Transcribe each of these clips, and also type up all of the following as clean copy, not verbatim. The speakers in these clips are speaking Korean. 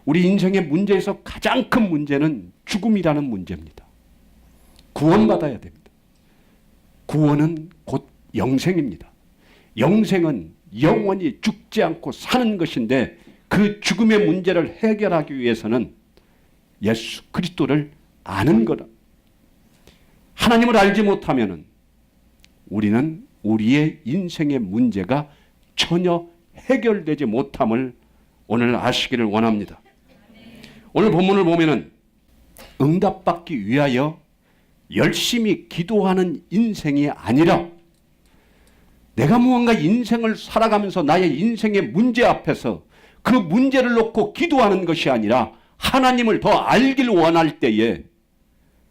우리 인생의 문제에서 가장 큰 문제는 죽음이라는 문제입니다. 구원받아야 됩니다. 구원은 곧 영생입니다. 영생은 영원히 죽지 않고 사는 것인데 그 죽음의 문제를 해결하기 위해서는 예수 그리스도를 아는 거다. 하나님을 알지 못하면 우리는 우리의 인생의 문제가 전혀 해결되지 못함을 오늘 아시기를 원합니다. 오늘 본문을 보면은 응답받기 위하여 열심히 기도하는 인생이 아니라 내가 무언가 인생을 살아가면서 나의 인생의 문제 앞에서 그 문제를 놓고 기도하는 것이 아니라 하나님을 더 알길 원할 때에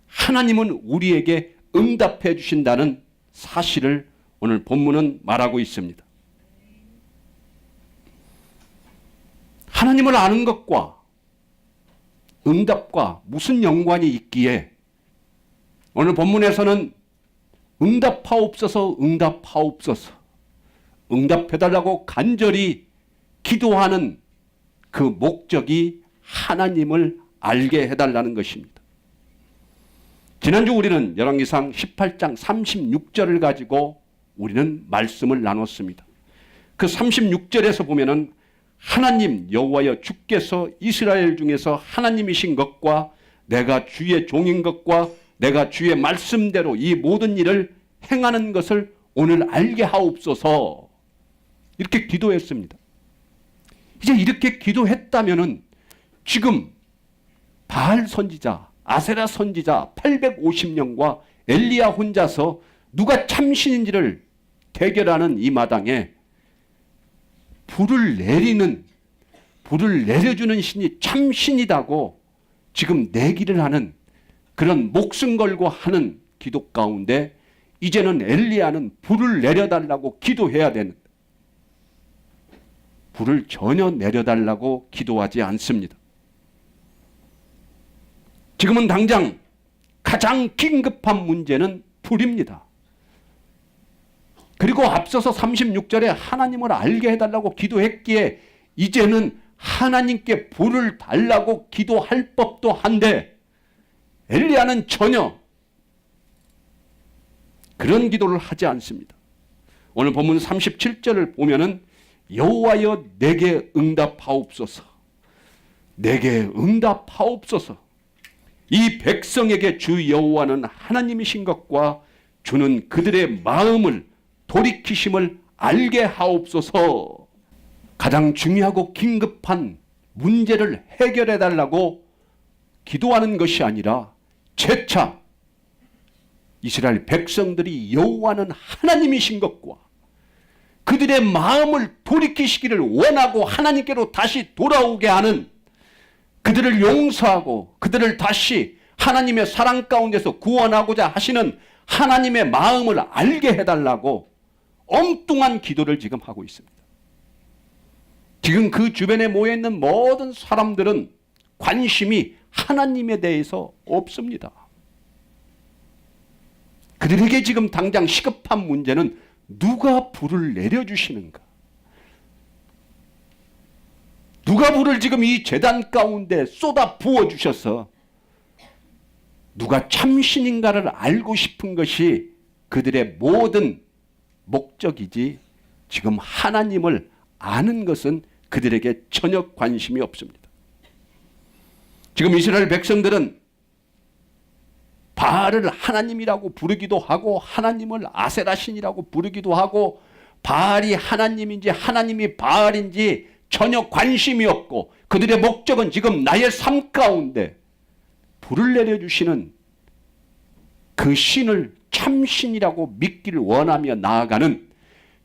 하나님은 우리에게 응답해 주신다는 사실을 오늘 본문은 말하고 있습니다. 하나님을 아는 것과 응답과 무슨 연관이 있기에 오늘 본문에서는 응답하옵소서 응답하옵소서 응답해달라고 간절히 기도하는 그 목적이 하나님을 알게 해달라는 것입니다. 지난주 우리는 열왕기상 18장 36절을 가지고 우리는 말씀을 나눴습니다. 그 36절에서 보면은 하나님 여호와여 주께서 이스라엘 중에서 하나님이신 것과 내가 주의 종인 것과 내가 주의 말씀대로 이 모든 일을 행하는 것을 오늘 알게 하옵소서 이렇게 기도했습니다. 이제 이렇게 기도했다면은 지금 바알 선지자, 아세라 선지자 850명과 엘리야 혼자서 누가 참신인지를 대결하는 이 마당에 불을 내려주는 신이 참신이다고 지금 내기를 하는 그런 목숨 걸고 하는 기도 가운데 이제는 엘리야는 불을 내려달라고 기도해야 되는, 불을 전혀 내려달라고 기도하지 않습니다. 지금은 당장 가장 긴급한 문제는 불입니다. 그리고 앞서서 36절에 하나님을 알게 해달라고 기도했기에 이제는 하나님께 불을 달라고 기도할 법도 한데 엘리야는 전혀 그런 기도를 하지 않습니다. 오늘 본문 37절을 보면은 여호와여 내게 응답하옵소서 내게 응답하옵소서 이 백성에게 주 여호와는 하나님이신 것과 주는 그들의 마음을 돌이키심을 알게 하옵소서. 가장 중요하고 긴급한 문제를 해결해 달라고 기도하는 것이 아니라 재차 이스라엘 백성들이 여호와는 하나님이신 것과 그들의 마음을 돌이키시기를 원하고 하나님께로 다시 돌아오게 하는, 그들을 용서하고 그들을 다시 하나님의 사랑 가운데서 구원하고자 하시는 하나님의 마음을 알게 해달라고 엉뚱한 기도를 지금 하고 있습니다. 지금 그 주변에 모여있는 모든 사람들은 관심이 하나님에 대해서 없습니다. 그들에게 지금 당장 시급한 문제는 누가 불을 내려주시는가? 누가 불을 지금 이 제단 가운데 쏟아 부어주셔서 누가 참신인가를 알고 싶은 것이 그들의 모든 목적이지 지금 하나님을 아는 것은 그들에게 전혀 관심이 없습니다. 지금 이스라엘 백성들은 바알을 하나님이라고 부르기도 하고 하나님을 아세라신이라고 부르기도 하고 바알이 하나님인지 하나님이 바알인지 전혀 관심이 없고 그들의 목적은 지금 나의 삶 가운데 불을 내려주시는 그 신을 참신이라고 믿기를 원하며 나아가는,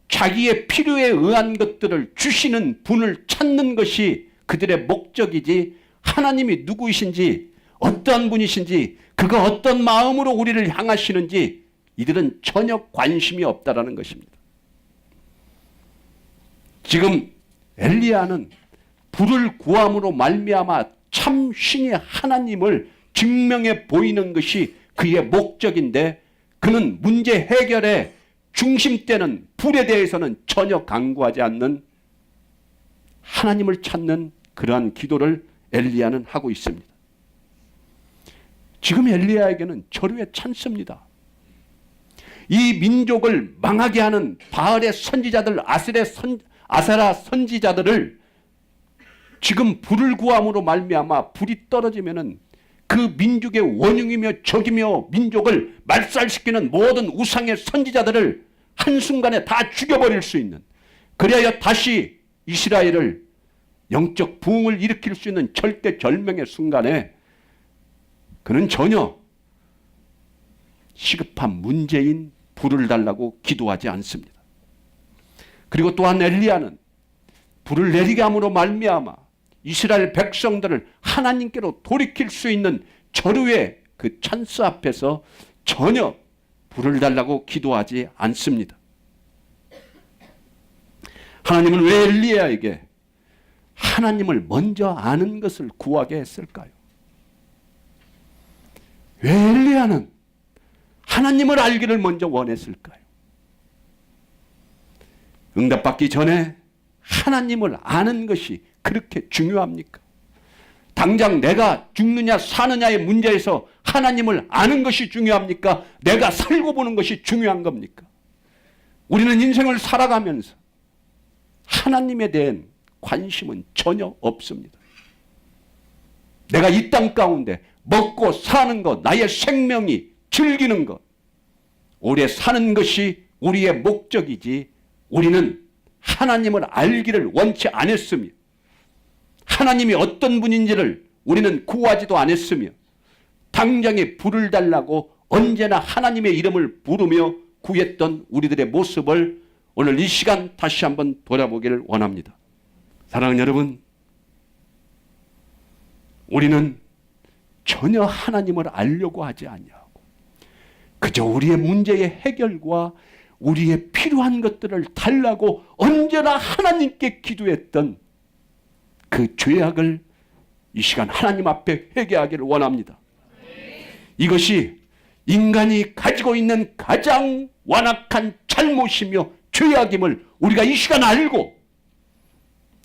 자기의 필요에 의한 것들을 주시는 분을 찾는 것이 그들의 목적이지 하나님이 누구이신지 어떠한 분이신지 그가 어떤 마음으로 우리를 향하시는지 이들은 전혀 관심이 없다라는 것입니다. 지금 엘리야는 불을 구함으로 말미암아 참신의 하나님을 증명해 보이는 것이 그의 목적인데 그는 문제 해결의 중심되는 불에 대해서는 전혀 강구하지 않는 하나님을 찾는 그러한 기도를 엘리야는 하고 있습니다. 지금 엘리야에게는 절호의 찬스입니다. 이 민족을 망하게 하는 바알의 선지자들, 아세라 선지자들을 지금 불을 구함으로 말미암아 불이 떨어지면은 그 민족의 원흉이며 적이며 민족을 말살시키는 모든 우상의 선지자들을 한순간에 다 죽여버릴 수 있는, 그래야 다시 이스라엘을 영적 부흥을 일으킬 수 있는 절대절명의 순간에 그는 전혀 시급한 문제인 불을 달라고 기도하지 않습니다. 그리고 또한 엘리야는 불을 내리게 함으로 말미암아 이스라엘 백성들을 하나님께로 돌이킬 수 있는 절호의 그 찬스 앞에서 전혀 불을 달라고 기도하지 않습니다. 하나님은 왜 엘리야에게 하나님을 먼저 아는 것을 구하게 했을까요? 왜 엘리야는 하나님을 알기를 먼저 원했을까요? 응답받기 전에 하나님을 아는 것이 그렇게 중요합니까? 당장 내가 죽느냐 사느냐의 문제에서 하나님을 아는 것이 중요합니까? 내가 살고 보는 것이 중요한 겁니까? 우리는 인생을 살아가면서 하나님에 대한 관심은 전혀 없습니다. 내가 이 땅 가운데 먹고 사는 것, 나의 생명이 즐기는 것, 오래 사는 것이 우리의 목적이지 우리는 하나님을 알기를 원치 않았으며 하나님이 어떤 분인지를 우리는 구하지도 않았으며 당장에 불을 달라고 언제나 하나님의 이름을 부르며 구했던 우리들의 모습을 오늘 이 시간 다시 한번 돌아보기를 원합니다. 사랑하는 여러분, 우리는 전혀 하나님을 알려고 하지 아니하고 그저 우리의 문제의 해결과 우리의 필요한 것들을 달라고 언제나 하나님께 기도했던 그 죄악을 이 시간 하나님 앞에 회개하기를 원합니다. 이것이 인간이 가지고 있는 가장 완악한 잘못이며 죄악임을 우리가 이 시간 알고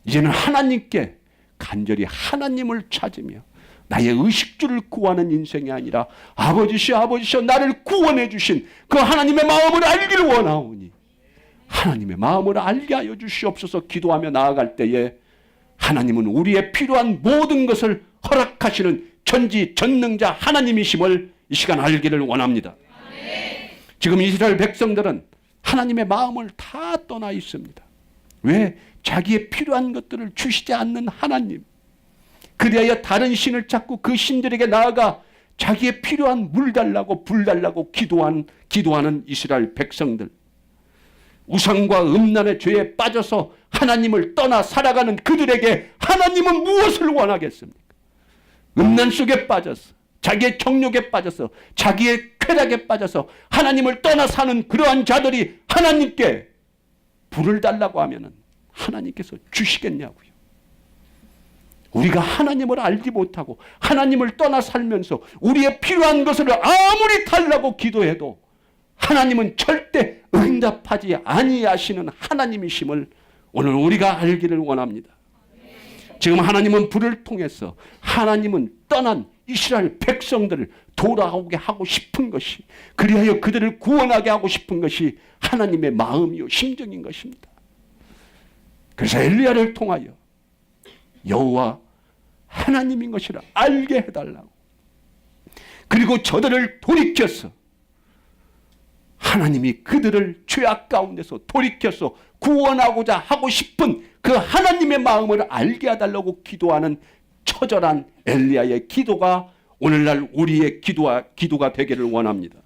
이제는 하나님께 간절히 하나님을 찾으며 나의 의식주를 구하는 인생이 아니라 아버지시여 아버지시여 나를 구원해 주신 그 하나님의 마음을 알기를 원하오니 하나님의 마음을 알게 하여 주시옵소서 기도하며 나아갈 때에 하나님은 우리의 필요한 모든 것을 허락하시는 전지전능자 하나님이심을 이 시간 알기를 원합니다. 지금 이스라엘 백성들은 하나님의 마음을 다 떠나 있습니다. 왜? 자기의 필요한 것들을 주시지 않는 하나님, 그리하여 다른 신을 찾고 그 신들에게 나아가 자기의 필요한 물 달라고 불 달라고 기도하는 이스라엘 백성들, 우상과 음란의 죄에 빠져서 하나님을 떠나 살아가는 그들에게 하나님은 무엇을 원하겠습니까? 음란 속에 빠져서 자기의 정욕에 빠져서 자기의 쾌락에 빠져서 하나님을 떠나 사는 그러한 자들이 하나님께 불을 달라고 하면은 하나님께서 주시겠냐고요. 우리가 하나님을 알지 못하고 하나님을 떠나 살면서 우리의 필요한 것을 아무리 달라고 기도해도 하나님은 절대 응답하지 아니하시는 하나님이심을 오늘 우리가 알기를 원합니다. 지금 하나님은 불을 통해서 하나님은 떠난 이스라엘 백성들을 돌아오게 하고 싶은 것이, 그리하여 그들을 구원하게 하고 싶은 것이 하나님의 마음이요 심정인 것입니다. 그래서 엘리야를 통하여 여호와 하나님인 것을 알게 해달라고, 그리고 저들을 돌이켜서 하나님이 그들을 죄악 가운데서 돌이켜서 구원하고자 하고 싶은 그 하나님의 마음을 알게 해달라고 기도하는 처절한 엘리야의 기도가 오늘날 우리의 기도가 되기를 원합니다.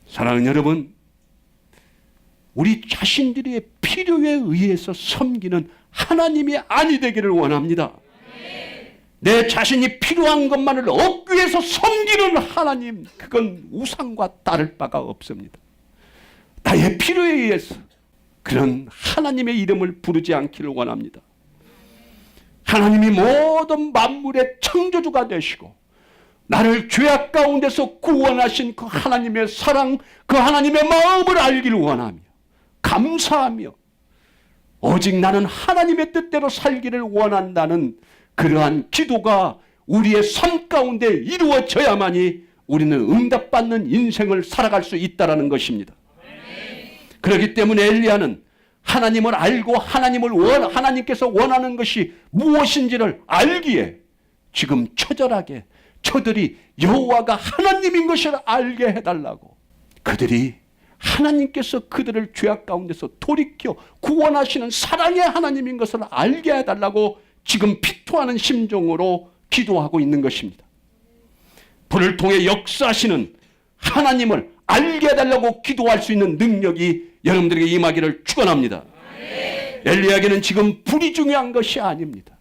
사랑하는 여러분, 우리 자신들의 필요에 의해서 섬기는 하나님이 아니 되기를 원합니다. 내 자신이 필요한 것만을 얻기 위해서 섬기는 하나님, 그건 우상과 다를 바가 없습니다. 나의 필요에 의해서 그런 하나님의 이름을 부르지 않기를 원합니다. 하나님이 모든 만물의 창조주가 되시고 나를 죄악 가운데서 구원하신 그 하나님의 사랑, 그 하나님의 마음을 알기를 원하며 감사하며 오직 나는 하나님의 뜻대로 살기를 원한다는 그러한 기도가 우리의 삶 가운데 이루어져야만이 우리는 응답받는 인생을 살아갈 수 있다는 것입니다. 그렇기 때문에 엘리야는 하나님을 알고 하나님께서 원하는 것이 무엇인지를 알기에 지금 처절하게 저들이 여호와가 하나님인 것을 알게 해달라고, 그들이 하나님께서 그들을 죄악 가운데서 돌이켜 구원하시는 사랑의 하나님인 것을 알게 해달라고 지금 피토하는 심정으로 기도하고 있는 것입니다. 불을 통해 역사하시는 하나님을 알게 해달라고 기도할 수 있는 능력이 여러분들에게 임하기를 축원합니다. 엘리야에게는 지금 불이 중요한 것이 아닙니다.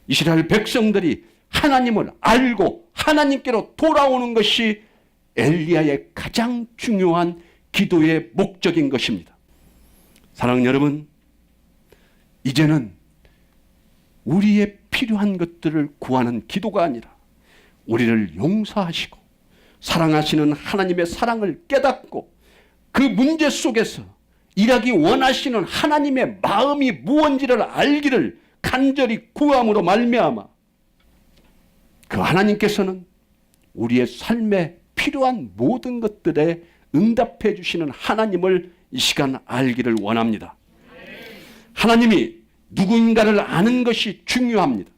이스라엘 백성들이 하나님을 알고 하나님께로 돌아오는 것이 엘리야의 가장 중요한 기도의 목적인 것입니다. 사랑하는 여러분, 이제는 우리의 필요한 것들을 구하는 기도가 아니라 우리를 용서하시고 사랑하시는 하나님의 사랑을 깨닫고 그 문제 속에서 일하기 원하시는 하나님의 마음이 무언지를 알기를 간절히 구함으로 말미암아 그 하나님께서는 우리의 삶에 필요한 모든 것들에 응답해 주시는 하나님을 이 시간 알기를 원합니다. 하나님이 누구인가를 아는 것이 중요합니다.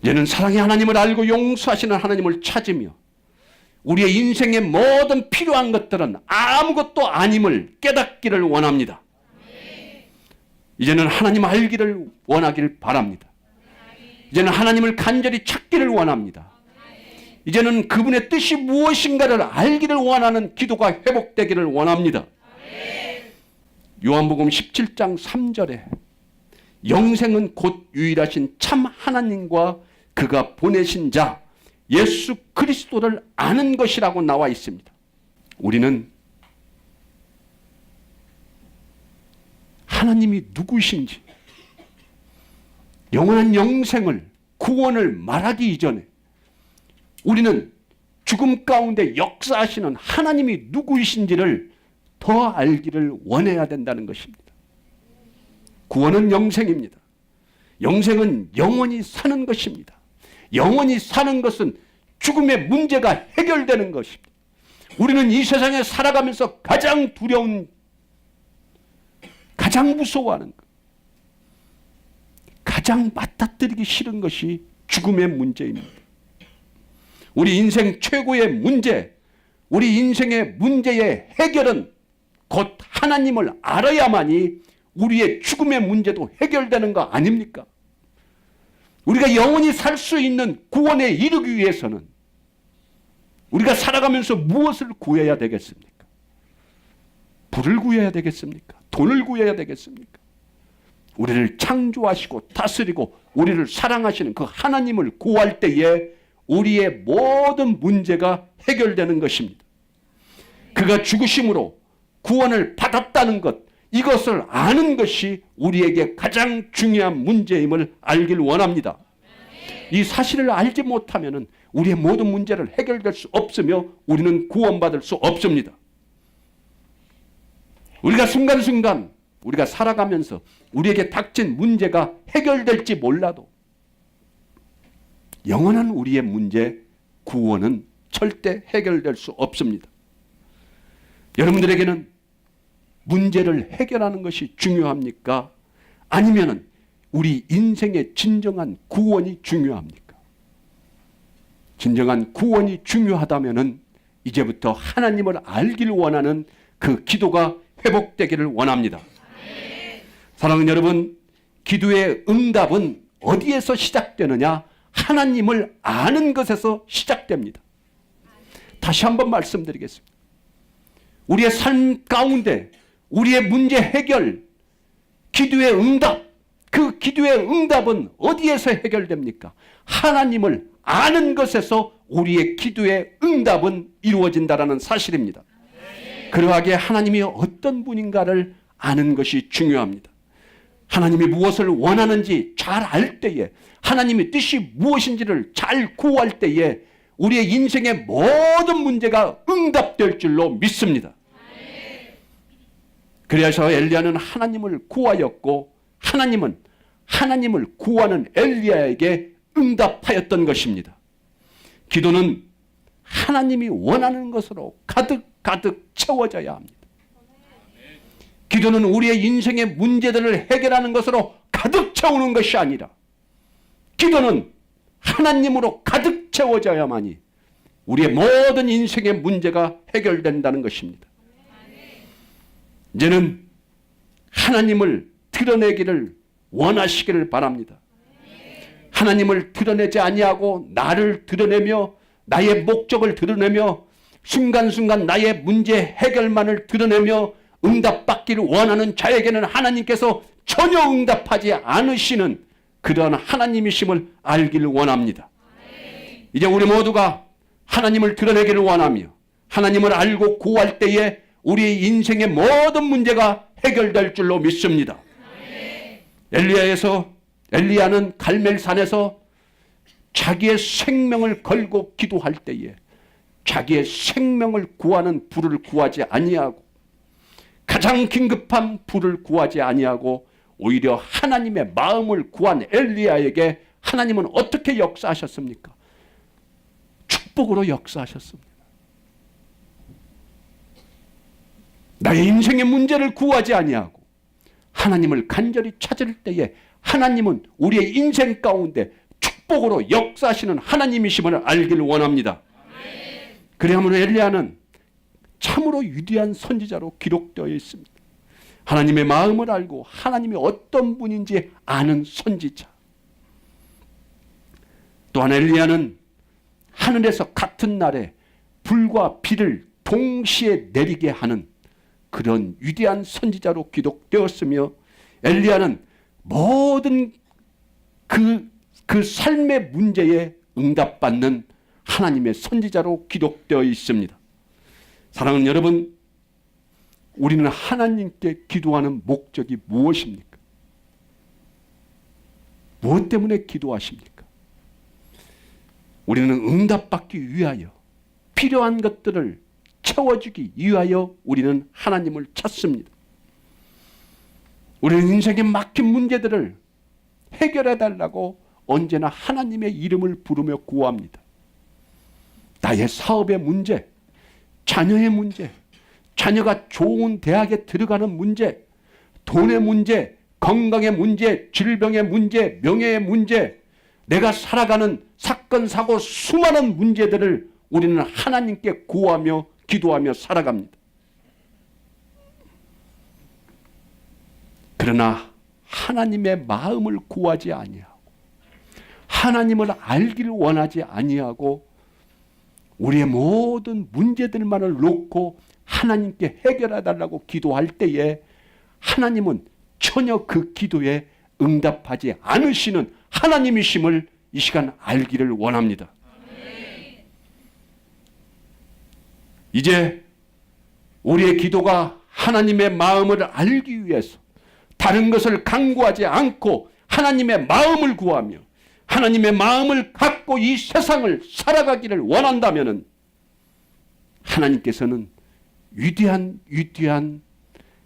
이제는 사랑의 하나님을 알고 용서하시는 하나님을 찾으며 우리의 인생의 모든 필요한 것들은 아무것도 아님을 깨닫기를 원합니다. 이제는 하나님 알기를 원하기를 바랍니다. 이제는 하나님을 간절히 찾기를 원합니다. 이제는 그분의 뜻이 무엇인가를 알기를 원하는 기도가 회복되기를 원합니다. 요한복음 17장 3절에 영생은 곧 유일하신 참 하나님과 그가 보내신 자 예수 그리스도를 아는 것이라고 나와 있습니다. 우리는 하나님이 누구이신지 영원한 영생을 구원을 말하기 이전에 우리는 죽음 가운데 역사하시는 하나님이 누구이신지를 더 알기를 원해야 된다는 것입니다. 구원은 영생입니다. 영생은 영원히 사는 것입니다. 영원히 사는 것은 죽음의 문제가 해결되는 것입니다. 우리는 이 세상에 살아가면서 가장 두려운, 가장 무서워하는 것, 가장 맞닥뜨리기 싫은 것이 죽음의 문제입니다. 우리 인생 최고의 문제, 우리 인생의 문제의 해결은 곧 하나님을 알아야만이 우리의 죽음의 문제도 해결되는 거 아닙니까? 우리가 영원히 살 수 있는 구원에 이르기 위해서는 우리가 살아가면서 무엇을 구해야 되겠습니까? 불을 구해야 되겠습니까? 돈을 구해야 되겠습니까? 우리를 창조하시고 다스리고 우리를 사랑하시는 그 하나님을 구할 때에 우리의 모든 문제가 해결되는 것입니다. 그가 죽으심으로 구원을 받았다는 것, 이것을 아는 것이 우리에게 가장 중요한 문제임을 알길 원합니다. 이 사실을 알지 못하면 우리의 모든 문제를 해결될 수 없으며 우리는 구원받을 수 없습니다. 우리가 순간순간 우리가 살아가면서 우리에게 닥친 문제가 해결될지 몰라도 영원한 우리의 문제, 구원은 절대 해결될 수 없습니다. 여러분들에게는 문제를 해결하는 것이 중요합니까? 아니면 우리 인생의 진정한 구원이 중요합니까? 진정한 구원이 중요하다면 이제부터 하나님을 알기를 원하는 그 기도가 회복되기를 원합니다. 사랑하는 여러분, 기도의 응답은 어디에서 시작되느냐? 하나님을 아는 것에서 시작됩니다. 다시 한번 말씀드리겠습니다. 우리의 삶 가운데 우리의 문제 해결, 기도의 응답, 그 기도의 응답은 어디에서 해결됩니까? 하나님을 아는 것에서 우리의 기도의 응답은 이루어진다는 사실입니다. 그러하기에 하나님이 어떤 분인가를 아는 것이 중요합니다. 하나님이 무엇을 원하는지 잘 알 때에, 하나님의 뜻이 무엇인지를 잘 구할 때에 우리의 인생의 모든 문제가 응답될 줄로 믿습니다. 그래서 엘리야는 하나님을 구하였고 하나님은 하나님을 구하는 엘리야에게 응답하였던 것입니다. 기도는 하나님이 원하는 것으로 가득 채워져야 합니다. 기도는 우리의 인생의 문제들을 해결하는 것으로 가득 채우는 것이 아니라 기도는 하나님으로 가득 채워져야만이 우리의 모든 인생의 문제가 해결된다는 것입니다. 이제는 하나님을 드러내기를 원하시기를 바랍니다. 하나님을 드러내지 아니하고 나를 드러내며 나의 목적을 드러내며 순간순간 나의 문제 해결만을 드러내며 응답받기를 원하는 자에게는 하나님께서 전혀 응답하지 않으시는 그러한 하나님이심을 알기를 원합니다. 이제 우리 모두가 하나님을 드러내기를 원하며 하나님을 알고 구할 때에 우리의 인생의 모든 문제가 해결될 줄로 믿습니다. 엘리야는 갈멜산에서 자기의 생명을 걸고 기도할 때에 자기의 생명을 구하는 불을 구하지 아니하고 가장 긴급한 불을 구하지 아니하고 오히려 하나님의 마음을 구한 엘리야에게 하나님은 어떻게 역사하셨습니까? 축복으로 역사하셨습니다. 나의 인생의 문제를 구하지 아니하고 하나님을 간절히 찾을 때에 하나님은 우리의 인생 가운데 축복으로 역사하시는 하나님이심을 알기를 원합니다. 그래야므로 엘리야는 참으로 위대한 선지자로 기록되어 있습니다. 하나님의 마음을 알고 하나님이 어떤 분인지 아는 선지자. 또한 엘리야는 하늘에서 같은 날에 불과 비를 동시에 내리게 하는 그런 위대한 선지자로 기록되었으며 엘리야는 모든 그 삶의 문제에 응답받는 하나님의 선지자로 기록되어 있습니다. 사랑하는 여러분, 우리는 하나님께 기도하는 목적이 무엇입니까? 무엇 때문에 기도하십니까? 우리는 응답받기 위하여 필요한 것들을 채워주기 위하여 우리는 하나님을 찾습니다. 우리는 인생에 막힌 문제들을 해결해 달라고 언제나 하나님의 이름을 부르며 구합니다. 나의 사업의 문제, 자녀의 문제, 자녀가 좋은 대학에 들어가는 문제, 돈의 문제, 건강의 문제, 질병의 문제, 명예의 문제, 내가 살아가는 사건, 사고, 수많은 문제들을 우리는 하나님께 구하며 기도하며 살아갑니다. 그러나 하나님의 마음을 구하지 아니하고 하나님을 알기를 원하지 아니하고 우리의 모든 문제들만을 놓고 하나님께 해결해 달라고 기도할 때에 하나님은 전혀 그 기도에 응답하지 않으시는 하나님이심을 이 시간 알기를 원합니다. 이제 우리의 기도가 하나님의 마음을 알기 위해서 다른 것을 강구하지 않고 하나님의 마음을 구하며 하나님의 마음을 갖고 이 세상을 살아가기를 원한다면 하나님께서는 위대한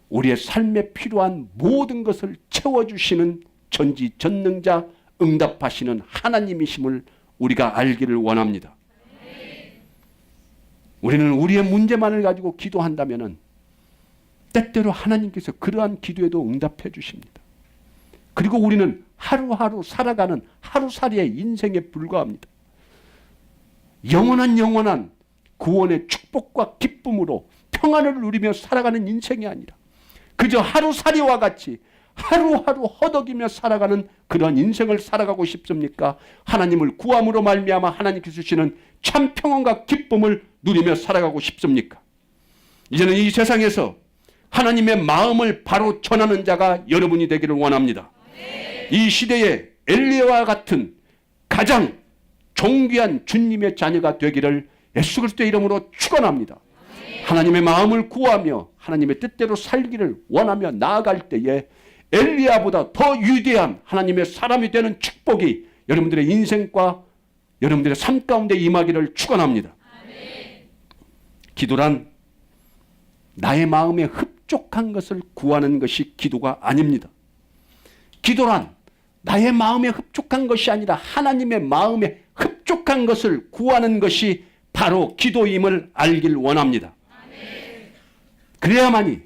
우리의 삶에 필요한 모든 것을 채워주시는 전지전능자 응답하시는 하나님이심을 우리가 알기를 원합니다. 우리는 우리의 문제만을 가지고 기도한다면 때때로 하나님께서 그러한 기도에도 응답해 주십니다. 그리고 우리는 하루하루 살아가는 하루살이의 인생에 불과합니다. 영원한 구원의 축복과 기쁨으로 평안을 누리며 살아가는 인생이 아니라 그저 하루살이와 같이 하루하루 허덕이며 살아가는 그런 인생을 살아가고 싶습니까? 하나님을 구함으로 말미암아 하나님께서 주시는 참 평안과 기쁨을 누리며 살아가고 싶습니까? 이제는 이 세상에서 하나님의 마음을 바로 전하는 자가 여러분이 되기를 원합니다. 이 시대에 엘리야와 같은 가장 존귀한 주님의 자녀가 되기를 예수 그리스도의 이름으로 축원합니다. 하나님의 마음을 구하며 하나님의 뜻대로 살기를 원하며 나아갈 때에 엘리야보다 더 위대한 하나님의 사람이 되는 축복이 여러분들의 인생과 여러분들의 삶 가운데 임하기를 축원합니다. 기도란 나의 마음에 흡족한 것을 구하는 것이 기도가 아닙니다. 기도란 나의 마음에 흡족한 것이 아니라 하나님의 마음에 흡족한 것을 구하는 것이 바로 기도임을 알길 원합니다. 그래야만이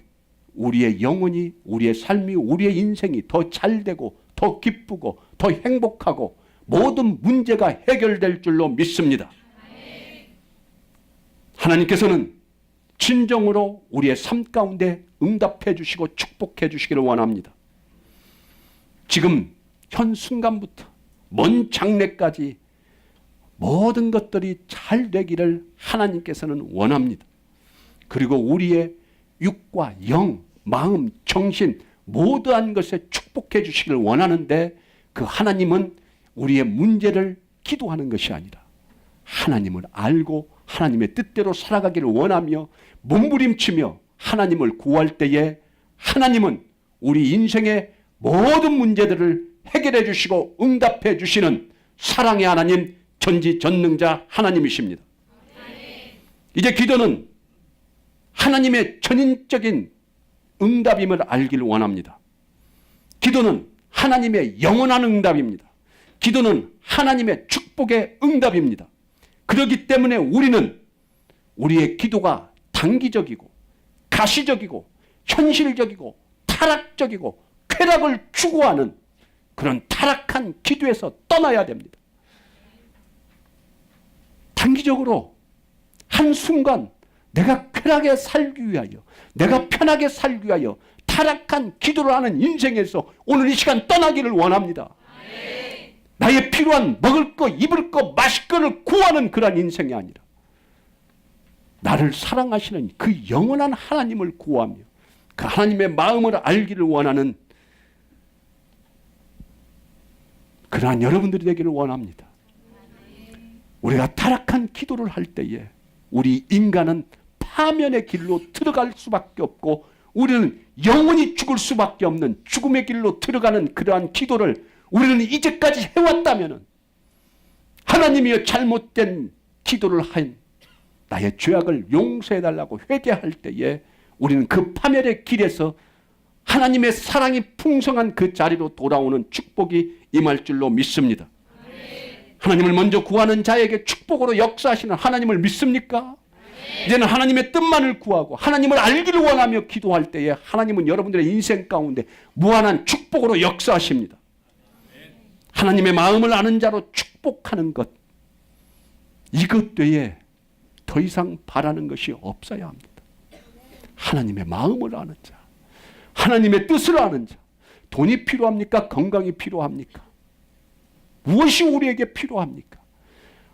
우리의 영혼이, 우리의 삶이, 우리의 인생이 더 잘되고 더 기쁘고 더 행복하고 모든 문제가 해결될 줄로 믿습니다. 하나님께서는 진정으로 우리의 삶 가운데 응답해 주시고 축복해 주시기를 원합니다. 지금 현 순간부터 먼 장래까지 모든 것들이 잘 되기를 하나님께서는 원합니다. 그리고 우리의 육과 영, 마음, 정신 모두한 것에 축복해 주시기를 원하는데 그 하나님은 우리의 문제를 기도하는 것이 아니라 하나님을 알고 하나님의 뜻대로 살아가기를 원하며 몸부림치며 하나님을 구할 때에 하나님은 우리 인생의 모든 문제들을 해결해 주시고 응답해 주시는 사랑의 하나님, 전지전능자 하나님이십니다. 이제 기도는 하나님의 전인적인 응답임을 알기를 원합니다. 기도는 하나님의 영원한 응답입니다. 기도는 하나님의 축복의 응답입니다. 그렇기 때문에 우리는 우리의 기도가 단기적이고 가시적이고 현실적이고 타락적이고 쾌락을 추구하는 그런 타락한 기도에서 떠나야 됩니다. 단기적으로 한순간 내가 쾌락에 살기 위하여, 내가 편하게 살기 위하여 타락한 기도를 하는 인생에서 오늘 이 시간 떠나기를 원합니다. 나의 필요한 먹을 거, 입을 거, 마실 거를 구하는 그런 인생이 아니라 나를 사랑하시는 그 영원한 하나님을 구하며 그 하나님의 마음을 알기를 원하는 그러한 여러분들이 되기를 원합니다. 우리가 타락한 기도를 할 때에 우리 인간은 파면의 길로 들어갈 수밖에 없고 우리는 영원히 죽을 수밖에 없는 죽음의 길로 들어가는 그러한 기도를 우리는 이제까지 해왔다면 하나님이여 잘못된 기도를 한 나의 죄악을 용서해달라고 회개할 때에 우리는 그 파멸의 길에서 하나님의 사랑이 풍성한 그 자리로 돌아오는 축복이 임할 줄로 믿습니다. 하나님을 먼저 구하는 자에게 축복으로 역사하시는 하나님을 믿습니까? 이제는 하나님의 뜻만을 구하고 하나님을 알기를 원하며 기도할 때에 하나님은 여러분들의 인생 가운데 무한한 축복으로 역사하십니다. 하나님의 마음을 아는 자로 축복하는 것, 이것 외에 더 이상 바라는 것이 없어야 합니다. 하나님의 마음을 아는 자, 하나님의 뜻을 아는 자. 돈이 필요합니까? 건강이 필요합니까? 무엇이 우리에게 필요합니까?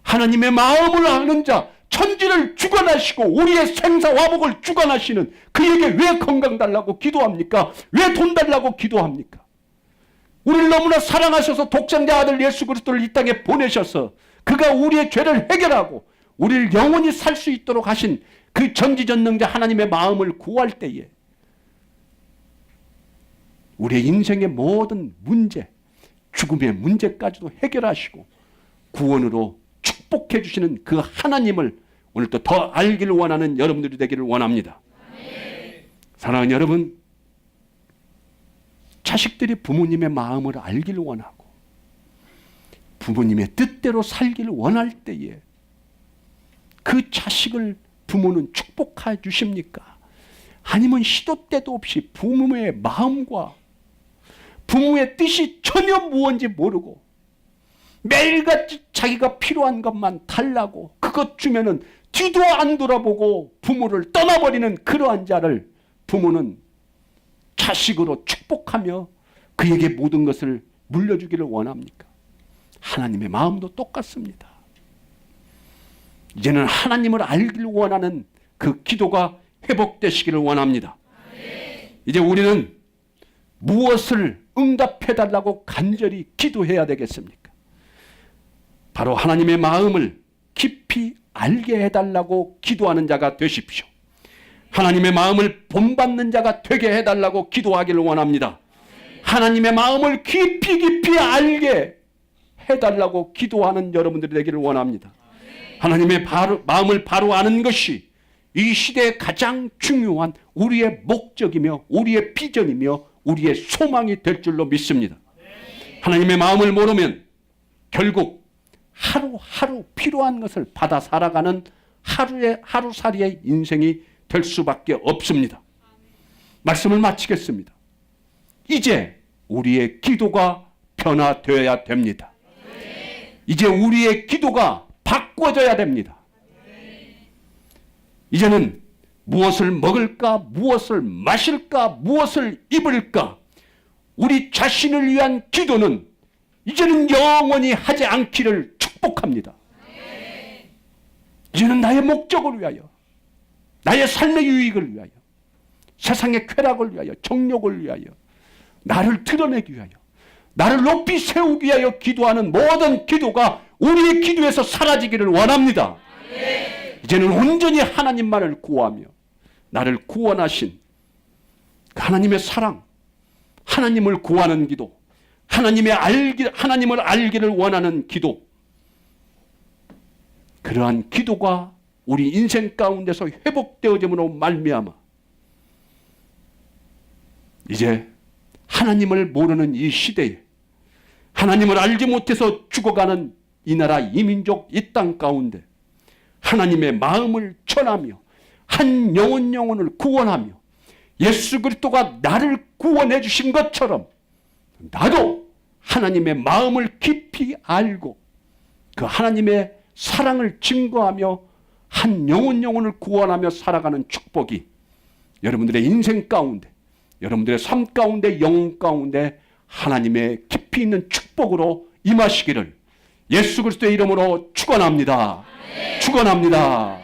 하나님의 마음을 아는 자, 천지를 주관하시고 우리의 생사화복을 주관하시는 그에게 왜 건강 달라고 기도합니까? 왜 돈 달라고 기도합니까? 우리를 너무나 사랑하셔서 독생자 아들 예수 그리스도를 이 땅에 보내셔서 그가 우리의 죄를 해결하고 우리를 영원히 살 수 있도록 하신 그 전지전능자 하나님의 마음을 구할 때에 우리의 인생의 모든 문제, 죽음의 문제까지도 해결하시고 구원으로 축복해 주시는 그 하나님을 오늘도 더 알기를 원하는 여러분들이 되기를 원합니다. 사랑하는 여러분, 자식들이 부모님의 마음을 알기를 원하고 부모님의 뜻대로 살기를 원할 때에 그 자식을 부모는 축복해 주십니까? 아니면 시도 때도 없이 부모의 마음과 부모의 뜻이 전혀 무언지 모르고 매일같이 자기가 필요한 것만 달라고 그것 주면은 뒤도 안 돌아보고 부모를 떠나버리는 그러한 자를 부모는 자식으로 축복하며 그에게 모든 것을 물려주기를 원합니까? 하나님의 마음도 똑같습니다. 이제는 하나님을 알기를 원하는 그 기도가 회복되시기를 원합니다. 이제 우리는 무엇을 응답해달라고 간절히 기도해야 되겠습니까? 바로 하나님의 마음을 깊이 알게 해달라고 기도하는 자가 되십시오. 하나님의 마음을 본받는 자가 되게 해달라고 기도하기를 원합니다. 하나님의 마음을 깊이 알게 해달라고 기도하는 여러분들이 되기를 원합니다. 하나님의 마음을 바로 아는 것이 이 시대에 가장 중요한 우리의 목적이며 우리의 비전이며 우리의 소망이 될 줄로 믿습니다. 하나님의 마음을 모르면 결국 하루하루 필요한 것을 받아 살아가는 하루살이의 인생이 될 수밖에 없습니다. 말씀을 마치겠습니다. 이제 우리의 기도가 변화되어야 됩니다. 이제 우리의 기도가 바꿔져야 됩니다. 이제는 무엇을 먹을까, 무엇을 마실까, 무엇을 입을까, 우리 자신을 위한 기도는 이제는 영원히 하지 않기를 축복합니다. 이제는 나의 목적을 위하여, 나의 삶의 유익을 위하여, 세상의 쾌락을 위하여, 정욕을 위하여, 나를 드러내기 위하여, 나를 높이 세우기 위하여 기도하는 모든 기도가 우리의 기도에서 사라지기를 원합니다. 이제는 온전히 하나님만을 구하며 나를 구원하신 하나님의 사랑, 하나님을 구하는 기도, 하나님을 알기를 원하는 기도, 그러한 기도가 우리 인생 가운데서 회복되어짐으로 말미암아 이제 하나님을 모르는 이 시대에 하나님을 알지 못해서 죽어가는 이 나라 이민족 이 땅 가운데 하나님의 마음을 전하며 한 영혼을 구원하며 예수 그리스도가 나를 구원해 주신 것처럼 나도 하나님의 마음을 깊이 알고 그 하나님의 사랑을 증거하며 한 영혼을 구원하며 살아가는 축복이 여러분들의 인생 가운데, 여러분들의 삶 가운데, 영혼 가운데 하나님의 깊이 있는 축복으로 임하시기를 예수 그리스도의 이름으로 축원합니다. 축원합니다.